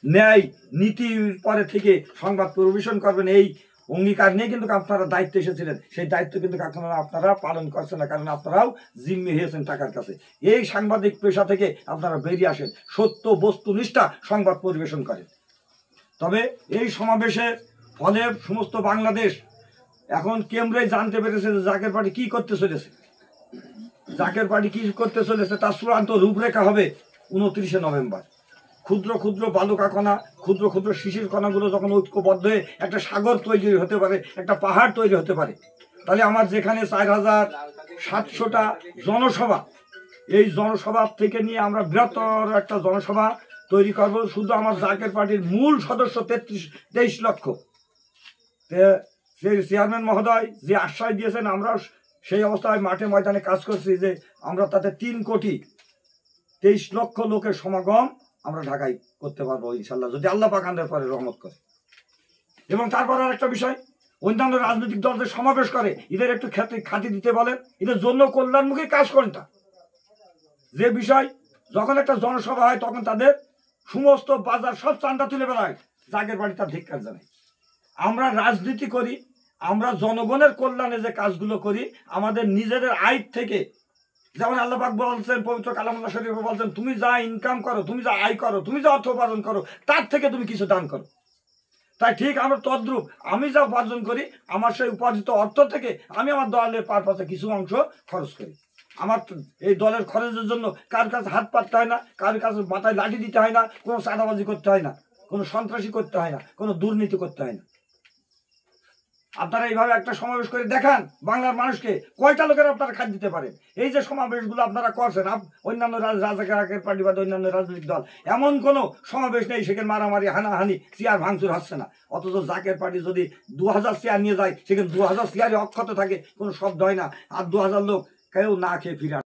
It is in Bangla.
ন্যায় নীতির পরে থেকে সংবাদ পরিবেশন করবেন, এই অঙ্গীকার নিয়ে কিন্তু আপনারা দায়িত্ব এসেছিলেন। সেই দায়িত্ব কিন্তু আপনারা পালন করছেন না, কারণ আপনারাও জিম্মি হয়েছেন টাকার কাছে। এই সাংবাদিক পেশা থেকে আপনারা বেরিয়ে আসেন, সত্য বস্তুনিষ্ঠা সংবাদ পরিবেশন করেন। তবে এই সমাবেশের ফলে সমস্ত বাংলাদেশ এখন কেন্দ্রেই জানতে পেরেছে যে জাকের পার্টি কি করতে চলেছে। জাকের পার্টি কি করতে চলেছে তার চূড়ান্ত রূপরেখা হবে 29শে নভেম্বর। ক্ষুদ্র ক্ষুদ্র বালুকা কণা, ক্ষুদ্র ক্ষুদ্র শিশির কণাগুলো যখন ঐক্যবদ্ধ হয়ে একটা সাগর তৈরি হতে পারে, একটা পাহাড় তৈরি হতে পারে, তাহলে আমার যেখানে 4700টা জনসভা, এই জনসভা থেকে নিয়ে আমরা বৃহত্তর একটা জনসভা তৈরি করব। শুধু আমার জাকের পার্টির মূল সদস্য 23 লক্ষ। সেই চেয়ারম্যান মহোদয় যে আশ্বাস দিয়েছেন, আমরা সেই অবস্থায় মাঠে ময়দানে কাজ করছি যে আমরা তাতে 3,23 লক্ষ লোকের সমাগম আমরা ঢাকায় করতে পারবো ইনশাল্লাহ, যদি আল্লাহ পাক আমাদের পরে রহমত করে। এবং তারপর আর একটা বিষয়, অন্যান্য রাজনৈতিক দলদের সমাবেশ করে, এদের একটু খাতি দিতে বলেন, এদের জন্য কল্যাণমুখী কাজ কোনটা। যে বিষয় যখন একটা জনসভা হয় তখন তাদের সমস্ত বাজার সব চান্দা তুলে বেড়ায়, জাকের বাড়ি তার ধিক্কার জানায়। আমরা রাজনীতি করি, আমরা জনগণের কল্যাণে যে কাজগুলো করি, আমাদের নিজেদের আয় থেকে, যেমন আল্লাহ পাক বলছেন পবিত্র কালামুল্লাহ শরীফে বলছেন, তুমি যা ইনকাম করো, তুমি যা আয় করো, তুমি যা অর্থ উপার্জন করো, তার থেকে তুমি কিছু দান করো। তাই ঠিক আমরা তদ্রূপ, আমি যা উপার্জন করি, আমার সেই উপার্জিত অর্থ থেকে আমি আমার দলের পারপাসে কিছু অংশ খরচ করি। আমার এই দলের খরচের জন্য কার কাছে হাত পাততে হয় না, কার কাছে মাথায় লাঠি দিতে হয় না, কোনো চাঁদাবাজি করতে হয় না, কোনো সন্ত্রাসী করতে হয় না, কোনো দুর্নীতি করতে হয় না। আপনারা এইভাবে একটা সমাবেশ করে দেখান বাংলার মানুষকে, কয়টা লোকের আপনারা খাদ দিতে পারেন। এই যে সমাবেশগুলো আপনারা করছেন, অন্যান্য রাজাকার পার্টি বা অন্যান্য রাজনৈতিক দল, এমন কোনো সমাবেশ নেই সেখানে মারামারি হানাহানি চেয়ার ভাঙচুর হচ্ছে না। অথচ জাকের পার্টি যদি 2000 চেয়ার নিয়ে যায়, সেখানে 2000 চেয়ারই অক্ষত থাকে, কোনো শব্দ হয় না, আর 2000 লোক কেউ না খেয়ে ফিরে